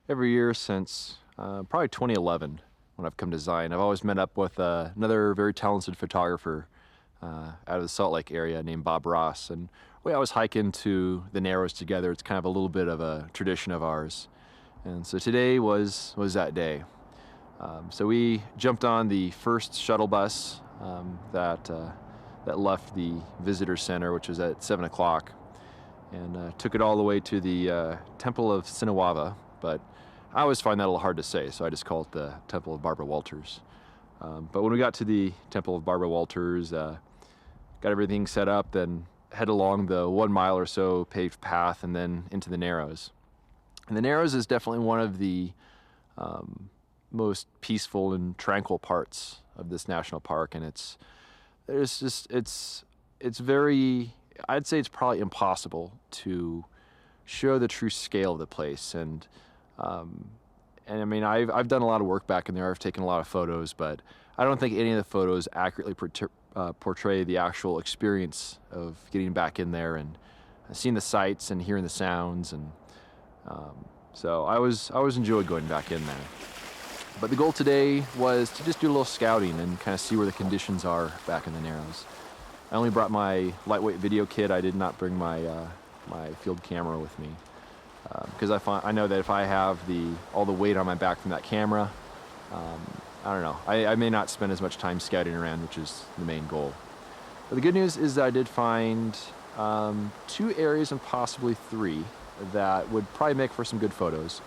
every year since probably 2011 when I've come to Zion. I've always met up with another very talented photographer out of the Salt Lake area named Bob Ross, and we always hike into the Narrows together. It's kind of a little bit of a tradition of ours, and so today was that day. So we jumped on the first shuttle bus that left the visitor center, which was at 7 o'clock, and took it all the way to the Temple of Sinawava, but I always find that a little hard to say, so I just call it the Temple of Barbara Walters. But when we got to the Temple of Barbara Walters, got everything set up, then head along the 1 mile or so paved path and then into the Narrows. And the Narrows is definitely one of the most peaceful and tranquil parts of this national park, and it's very, I'd say it's probably impossible to show the true scale of the place. And I mean, I've done a lot of work back in there. I've taken a lot of photos, but I don't think any of the photos accurately portray the actual experience of getting back in there and seeing the sights and hearing the sounds. And so I always enjoyed going back in there. But the goal today was to just do a little scouting and kind of see where the conditions are back in the Narrows. I only brought my lightweight video kit. I did not bring my my field camera with me because I know that if I have all the weight on my back from that camera, I don't know. I may not spend as much time scouting around, which is the main goal. But the good news is that I did find 2 areas and possibly 3 that would probably make for some good photos.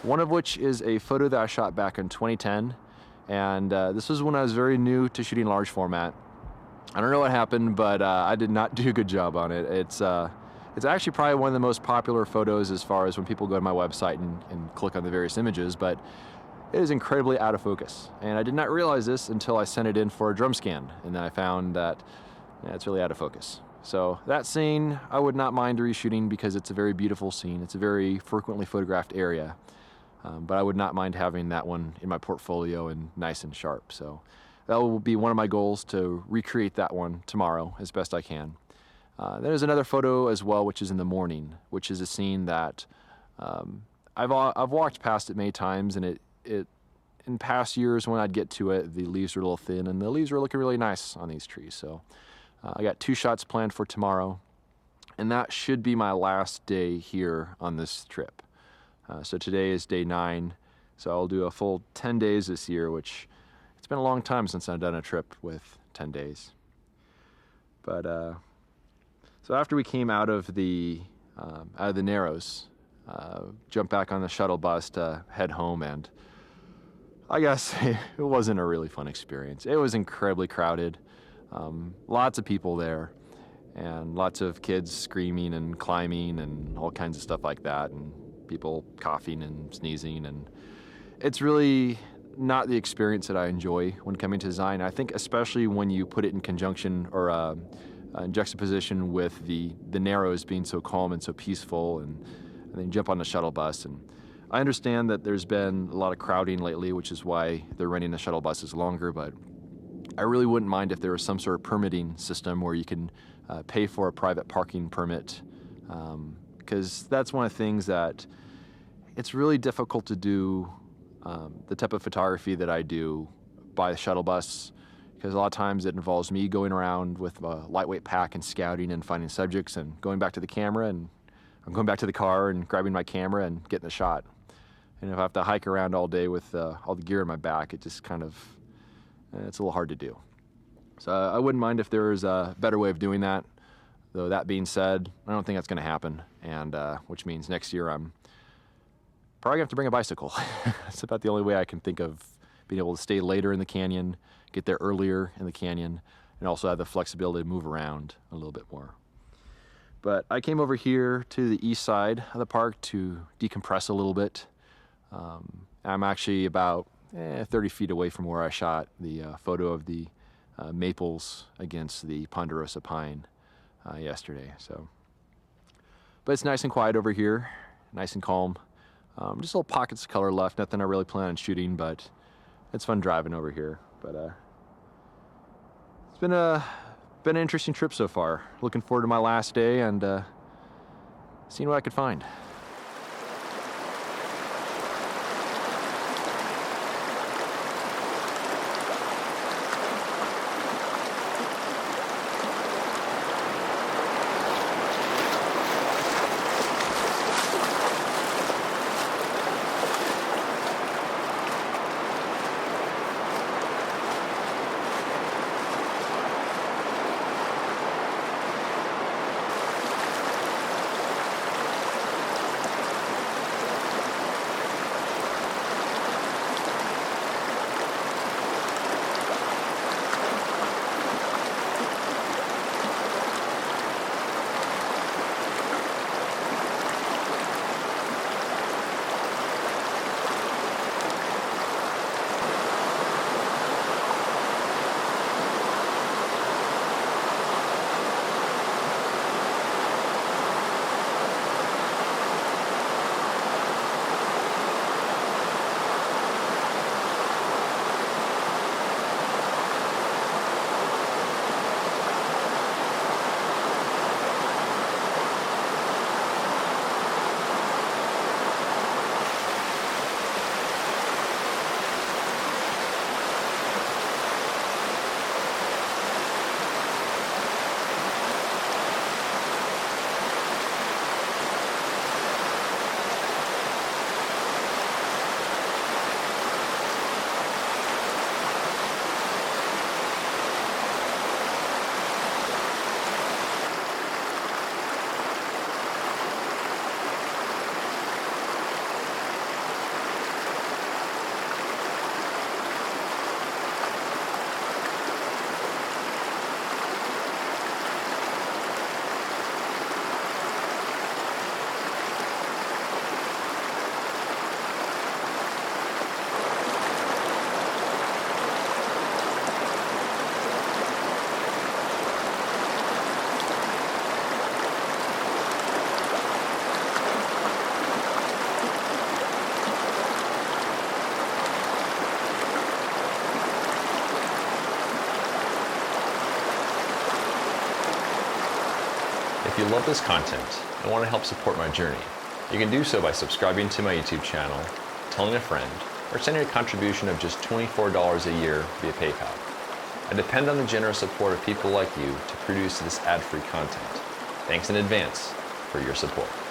One of which is a photo that I shot back in 2010, and this was when I was very new to shooting large format. I don't know what happened, but I did not do a good job on it. It's actually probably one of the most popular photos as far as when people go to my website and click on the various images, but it is incredibly out of focus. And I did not realize this until I sent it in for a drum scan, and then I found that it's really out of focus. So that scene, I would not mind reshooting because it's a very beautiful scene. It's a very frequently photographed area. But I would not mind having that one in my portfolio and nice and sharp. So that will be one of my goals, to recreate that one tomorrow as best I can. There's another photo as well, which is in the morning, which is a scene that I've walked past it many times, and it in past years when I'd get to it, the leaves were a little thin, and the leaves were looking really nice on these trees. So I got 2 shots planned for tomorrow, and that should be my last day here on this trip. So today is day 9, so I'll do a full 10 days this year, which it's been a long time since I've done a trip with 10 days. But so after we came out of the Narrows, jumped back on the shuttle bus to head home, and I guess it wasn't a really fun experience. It was incredibly crowded, lots of people there, and lots of kids screaming and climbing and all kinds of stuff like that, and people coughing and sneezing, and it's really not the experience that I enjoy when coming to Zion. I think especially when you put it in conjunction or in juxtaposition with the Narrows being so calm and so peaceful, and then you jump on the shuttle bus. And I understand that there's been a lot of crowding lately, which is why they're running the shuttle buses longer, but I really wouldn't mind if there was some sort of permitting system where you can pay for a private parking permit, because that's one of the things that it's really difficult to do the type of photography that I do by the shuttle bus, because a lot of times it involves me going around with a lightweight pack and scouting and finding subjects and going back to the camera, and I'm going back to the car and grabbing my camera and getting the shot. And if I have to hike around all day with all the gear in my back, it just kind of, it's a little hard to do. So I wouldn't mind if there was a better way of doing that. Though that being said, I don't think that's going to happen, and which means next year I'm probably going to have to bring a bicycle. That's about the only way I can think of being able to stay later in the canyon, get there earlier in the canyon, and also have the flexibility to move around a little bit more. But I came over here to the east side of the park to decompress a little bit. I'm actually about 30 feet away from where I shot the photo of the maples against the ponderosa pine yesterday. So, but it's nice and quiet over here, nice and calm. Just little pockets of color left, nothing I really plan on shooting, but it's fun driving over here. But it's been an interesting trip so far. Looking forward to my last day and seeing what I could find. If you love this content and want to help support my journey, you can do so by subscribing to my YouTube channel, telling a friend, or sending a contribution of just $24 a year via PayPal. I depend on the generous support of people like you to produce this ad-free content. Thanks in advance for your support.